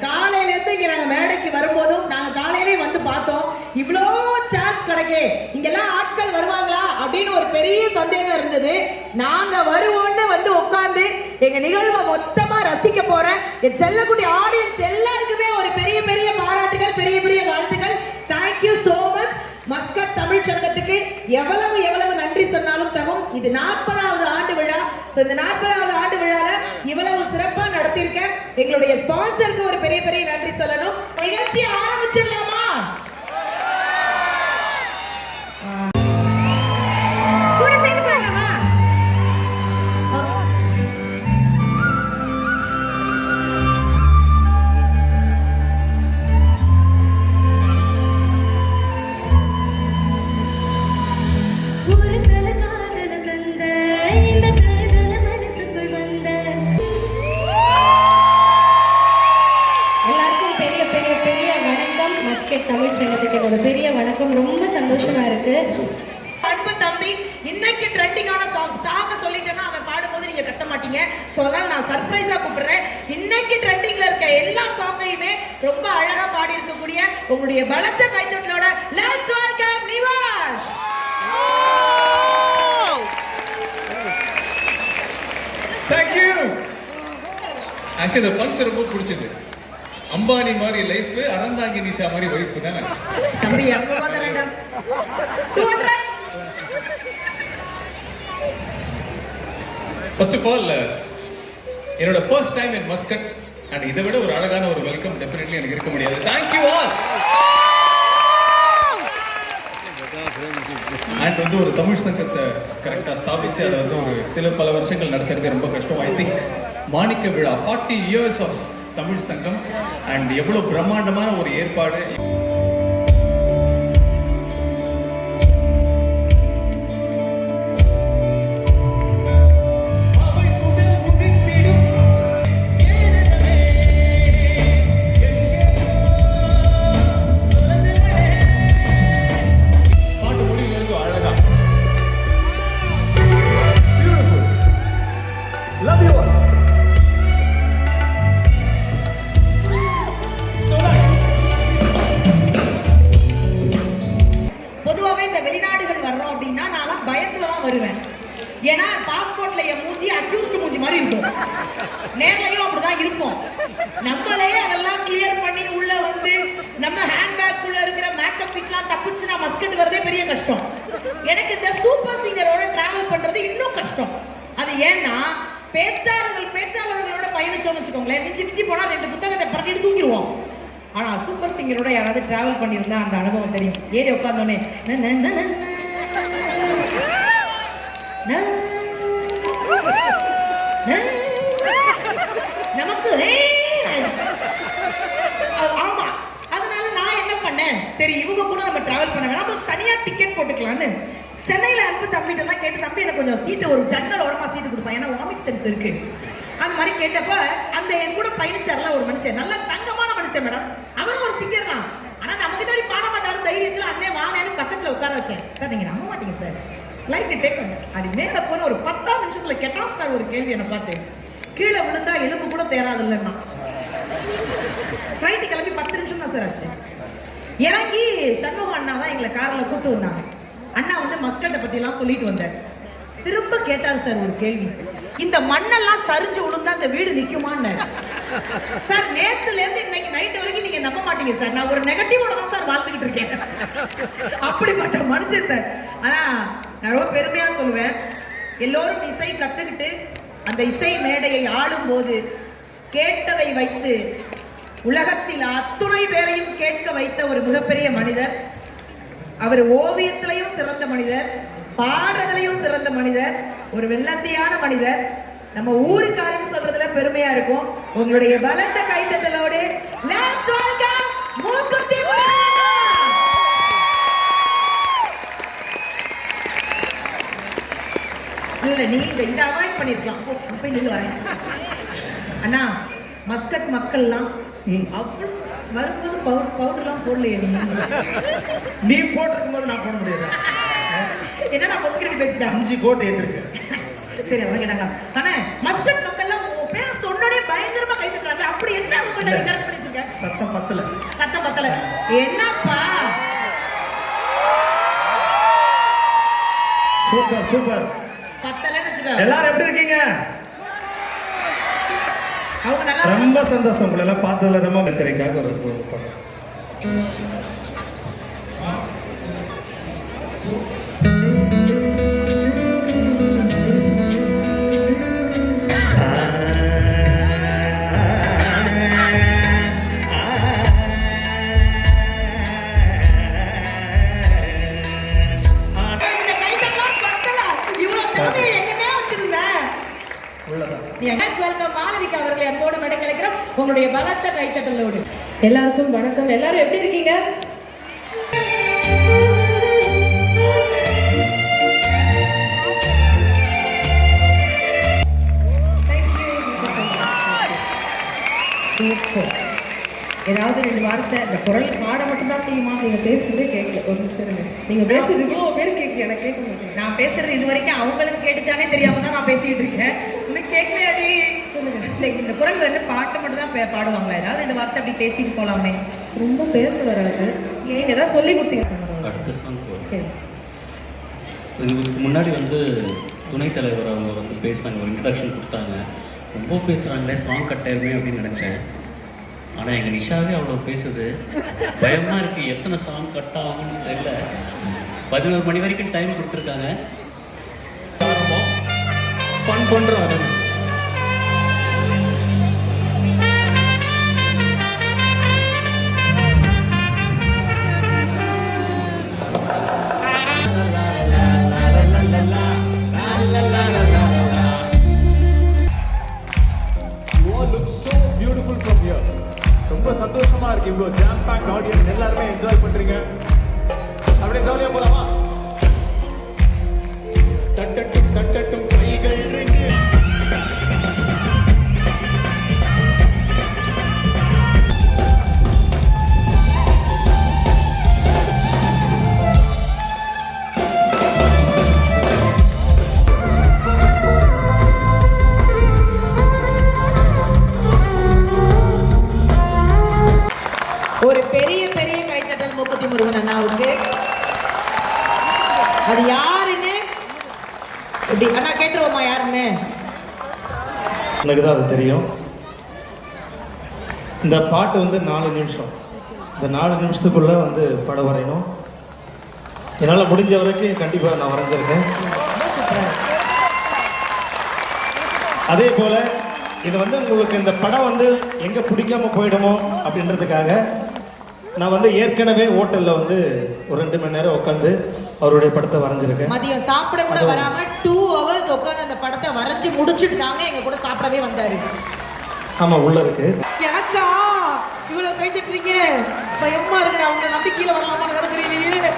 காலையில இருந்து இங்க நாங்க மேடைக்கு வரும்போதும் நாங்க காலையிலே வந்து பார்த்தோம். இவ்வளோ சான்ஸ் கிடைக்கே, இங்கெல்லாம் ஆட்கள் வருவாங்களா அப்படின்னு ஒரு பெரிய சந்தேகம் இருந்தது. நாங்க வருவோம்னு வந்து உட்கார்ந்து எங்க நிகழ்வை மொத்தமா ரசிக்க போற என் செல்லக்குட்டி ஆடியன்ஸ் எல்லாருக்குமே ஒரு பெரிய பெரிய பாராட்டுகள், பெரிய பெரிய வாழ்த்துக்கள். Thank you so much. Muscat Tamil சங்கத்துக்கு எவ்வளவு நன்றி சொன்னாலும் தகும். இது 40வது ஆண்டு விழா. இந்த 40வது ஆண்டு விழால இவ்வளவு சிறப்பா நடத்திருக்க எங்களுடைய ஸ்பான்சருக்கு ஒரு பெரிய பெரிய நன்றி சொல்லணும். நிகழ்ச்சி ஆரம்பிச்சிடலாமா? தமிழ் சங்கத்துக்கு என்னோட பெரிய வணக்கம். ரொம்ப சந்தோஷமா இருக்கு. அன்பு தம்பி, இன்னைக்கு ட்ரெண்டிங்கான சாங் சொல்லிட்டேன்னா அவன் பாடும்போது நீங்க கத்த மாட்டீங்க. சோ அதனால நான் சர்ப்ரைஸா கூப்பிடுறேன். இன்னைக்கு ட்ரெண்டிங்ல இருக்க எல்லா சாங்கையுமே ரொம்ப அழகா பாடி இருக்கக்கூடிய உங்களுடைய பலத்த கைத்தட்டலோட let's welcome Nivash. Thank you. Actually the punch ரொம்ப பிடிச்சது. அம்பானி மாதிரி லைஃப், அறந்தாங்கி நிஷா மாதிரி வைஃப் தானே தம்பி. அப்போ வரடா 200. First of all, என்னோட first time in Muscat and இதை விட ஒரு அழகான ஒரு வெல்கம் டெஃபினெட்லி எனக்கு இருக்க முடியாது. Thank you all. அண்ட் வந்து ஒரு தமிழ் சங்கத்தை கரெக்டாக ஸ்தாபிச்சு அதை வந்து ஒரு பல வருஷங்கள் நடத்துறது ரொம்ப கஷ்டம். ஐ திங்க் மாணிக்க விழா 40 years ஆஃப் தமிழ் சங்கம் அண்ட் எவ்வளோ பிரம்மாண்டமான ஒரு ஏற்பாடு. ஏன்னா பாஸ்போர்ட்ல என் மூஞ்சி அக்யூஸ்ட் மூஞ்சி மாதிரி இருக்கும், நேர்லயும் அப்படிதான் இருப்போம். நம்மளே அதெல்லாம் கிளியர் பண்ணி உள்ள வந்து நம்ம ஹேண்ட்பேக் குள்ள இருக்கிற மேக்கப் கிட்லாம் தப்பிச்சு நான் மஸ்கட் வரதே பெரிய கஷ்டம். எனக்கு இந்த சூப்பர் சிங்கரோட டிராவல் பண்றது இன்னும் கஷ்டம். அது ஏன்னா பேச்சாளர்களோட பயணிச்சோம்னு வச்சுக்கோங்களேன், மிஞ்சி போனா 2 புத்தகத்தை பரட்டிட்டு தூங்கிடுவோம். ஆனா சூப்பர் சிங்கரோட யாராவது டிராவல் பண்ணியிருந்தா அந்த அனுபவம் தெரியும். ஏறி உட்காந்தோடனே நமக்கு ஆமா. அதனால நான் என்ன பண்ணேன், சரி இவங்க கூட நம்ம டிராவல் பண்ண வேணாம், தனியா டிக்கெட் போட்டுக்கலான்னு சென்னையில அன்பு தம்பிட்டு எல்லாம் கேட்டு, தம்பி எனக்கு கொஞ்சம் சீட்டு ஒரு ஜன்னல் ஓரமா சீட்டு கொடுப்பா, ஏன்னா வாமிட் சென்ஸ் இருக்கு. அது மாதிரி கேட்டப்ப அந்த என் கூட பயணிச்சார்ல ஒரு மனுஷன், நல்ல தங்கமான மனுஷன் மேடம். அவரும் ஒரு சிங்கர் தான், ஆனா நம்ம கிட்ட பாட மாட்டாரு. தைரியத்துல அண்ணே வானேன்னு பக்கத்துல உட்கார வச்சேன். சார் நீங்க நம்ப மாட்டீங்க சார், ஃப்ளைட் டேக் பண்ண அப்படி மேலே போன ஒரு 10 நிமிஷத்துல கேட்டான் சார் ஒரு கேள்வி. என்னை பார்த்தேன், கீழே விழுந்தா எலும்பு கூட தேராது இல்லைன்னா. ஃப்ளைட்டு கிளம்பி 10 நிமிஷம் தான் சார் ஆச்சு. இறங்கி சண்முகம் அண்ணா தான் எங்களை கார்ல கூப்பிட்டு வந்தாங்க. அண்ணா வந்து மஸ்கட்டை பத்தி எல்லாம் சொல்லிட்டு வந்தார். திரும்ப கேட்டார் சார் ஒரு கேள்வி, இந்த மண்ணெல்லாம் சரிஞ்சு விழுந்தா இந்த வீடு நிக்குமான்னு. சார் நேத்துல இருந்து இன்னைக்கு நைட் வரைக்கும் நீங்க நம்ப மாட்டீங்க சார், நான் ஒரு நெகட்டிவோட தான் சார் வாழ்ந்துகிட்டு இருக்கேன். அப்படிப்பட்ட மனுஷன் சார். ஆனா நான் ரொம்ப பெருமையா சொல்லுவேன், எல்லோரும் இசை கத்துக்கிட்டு அந்த இசை மேடையை ஆளும் போது கேட்டதை வைத்து உலகத்தில் அத்துணை பேரையும் கேட்க வைத்த ஒரு மிகப்பெரிய மனிதர். அவர் ஓவியத்திலையும் சிறந்த மனிதர், பாடுறதுலையும் சிறந்த மனிதர், ஒரு வெள்ளந்தியான மனிதர். நம்ம ஊருக்காரன்னு சொல்றதுல பெருமையா இருக்கும். உங்களுடைய பலத்த கைத்தட்டலோடு லெட்ஸ் வெல்கம் மூக்குத்தி முருகன். இல்ல நீ இதை அவாய்ட் பண்ணிருக்கலாம், போய் நின்று வரேன். அண்ணா மஸ்கட் மக்கள்லாம் அவ்வளவு வரும்போது பவுடர்லாம் போடலையே, நீ போட்டிருக்கும் போது நான் போட முடியாது. என்ன நான் மஸ்கட் பேசிட்டேன், 5 கோட் ஏத்திருக்கேன். சரி அவங்க கேட்டாங்க, ஆனா மஸ்கட் மக்கள்லாம் பேர் சொன்னோடே பயங்கரமா கை தட்டுறாங்க. அப்படி என்ன என்னப்பா சூப்பர் சூப்பர். பத்தலன்னு வச்சுக்க. எல்லாரும் எப்படி இருக்கீங்க? அவங்க நல்லா ரொம்ப சந்தோஷம் உங்களை எல்லாம் பார்த்ததுல. ரொம்ப திரைக்காக ஒரு படம். இந்த கைதட்டலாம் பத்தல. இவ்வளவு திறமை எங்கனே வச்சிருந்த? உள்ளதான். வெல்கம் மாளவிகா அவர்களை அன்போடு மேடை கலைக்கிறோம் உங்களுடைய பலத்த கைத்தட்டலோடு. எல்லாருக்கும் வணக்கம். எல்லாரும் எப்படி இருக்கீங்க? சூப்பர். ஏதாவது 2 வார்த்தை இந்த குரல் பாட மட்டும்தான் செய்யுமா? நீங்க பேசுறதே கேட்கல. ஒரு நிமிஷம் இருங்க. நீங்க பேசுறது இவ்வளோ பேர் கேட்குது, எனக்கு கேட்க மாட்டேங்குது. நான் பேசுறது இது வரைக்கும் அவங்களுக்கு கேட்டுச்சானே தெரியாம தான் நான் பேசிட்டு இருக்கேன். உனக்கு கேட்கலையாடி? சொல்லுங்க. இந்த குரல் வந்து பாட்டு மட்டும் தான் பாடுவாங்களா? ஏதாவது 2 வார்த்தை அப்படி பேசிட்டு போலாமே. ரொம்ப பேச வராது. நீங்க ஏதாவது சொல்லி கொடுத்தீங்க. அடுத்த சாங் போகிறோம். சரி. இதுக்கு முன்னாடி வந்து துணைத் தலைவர் அவங்க வந்து பேசினாங்க, ஒரு இன்ட்ரடக்ஷன் கொடுத்தாங்க. ரொம்ப பேசுகிறாங்களே, சாங் கட்டாயிருமே அப்படின்னு நினச்சேன். ஆனால் எங்கள் நிஷாவே அவ்வளோ பேசுது. பயமாக இருக்குது, எத்தனை சாங் கட் ஆகும்னு தெரியல. 11 மணி வரைக்கும் டைம் கொடுத்துருக்காங்க. ஃபன் பண்ணுறோம். ரொம்ப சந்தோஷமா இருக்கு. இவ்வளோ ஜாம் பேக் ஆடியன்ஸ் எல்லாருமே என்ஜாய் பண்றீங்க. அப்படியே ஜாலியா போலாமா? தட்டட்டும் தட்டட்டும் கைகள் ரெண்டு. ஒரு பெரிய பெரிய கைத்தட்டல் மூக்குத்தி முருகன் அண்ணாவுக்கு. அது யாருன்னு இப்படி அண்ணா கேட்டுருவோமா யாருன்னு? எனக்கு தான் அது தெரியும். இந்த பாட்டு வந்து 4 நிமிஷம். இந்த 4 நிமிஷத்துக்குள்ள வந்து படம் வரையணும். என்னால் முடிஞ்ச வரைக்கும் கண்டிப்பாக நான் வரைஞ்சிருக்கேன். அதே போல் இது வந்து உங்களுக்கு இந்த படம் வந்து எங்கே பிடிக்காம போயிடுமோ அப்படின்றதுக்காக நான் வந்து ஏற்கனவே ஹோட்டலில் வந்து ஒரு 2 மணி நேரம் உட்காந்து அவருடைய படத்தை வரைஞ்சிருக்கேன். மதியம் சாப்பிட கூட வராம 2 hours உட்காந்து அந்த படத்தை வரைஞ்சு முடிச்சுட்டு தாங்க எங்க கூட சாப்பிடவே வந்தாரு. ஆமாம், உள்ள இருக்கு. எனக்கா இவ்வளவு கை தட்டுறீங்க? பயமா இருக்கு. அவங்க நம்பி கீழே வரலாமா தெரியலையே.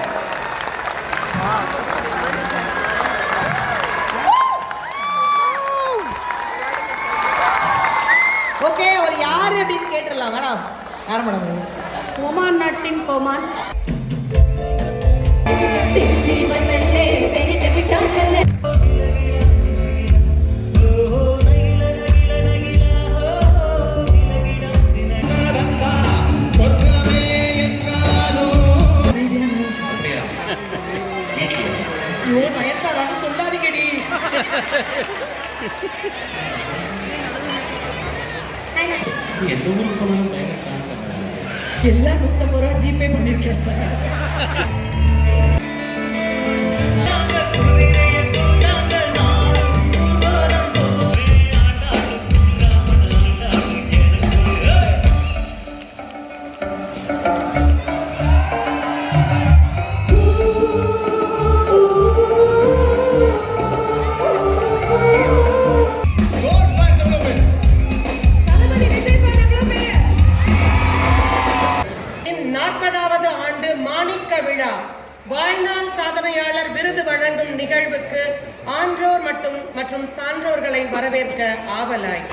ஓகே, ஒரு யாரு அப்படின்னு கேட்டுடலாம். மேடம் யார் மேடம்? ஓமான் நாட்டின் கோமான். அப்படியா? வீட்டில் ஐயோ நயன்தாரான்னு சொல்லாதீங்கடி. எந்த ஊருக்கு போனாலும் பயங்கர ஃபேன்ஸ் ஆகிறாங்க. எல்லாம் 150 ரூபா ஜிபே பண்ணிருக்கேன் சார். வாழ்நாள் சாதனையாளர் விருது வழங்கும் நிகழ்வுக்கு ஆன்றோர் மற்றும் சான்றோர்களை வரவேற்க ஆவலாய்.